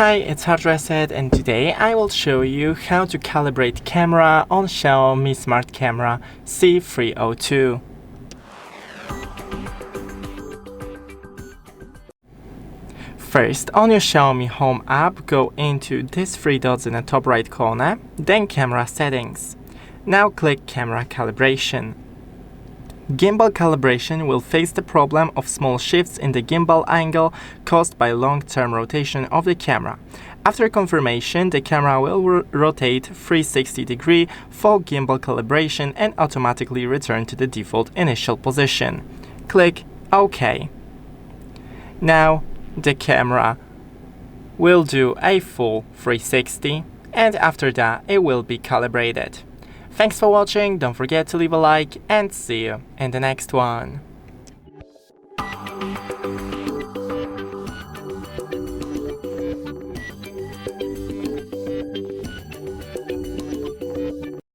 Hi, it's HardReset, and today I will show you how to calibrate camera on Xiaomi Smart Camera C302. First, on your Xiaomi Home app, go into these three dots in the top right corner, then Camera Settings. Now click Camera Calibration. Gimbal calibration will fix the problem of small shifts in the gimbal angle caused by long-term rotation of the camera. After confirmation, the camera will rotate 360 degrees for gimbal calibration and automatically return to the default initial position. Click OK. Now, the camera will do a full 360, and after that, it will be calibrated. Thanks for watching, don't forget to leave a like, and see you in the next one.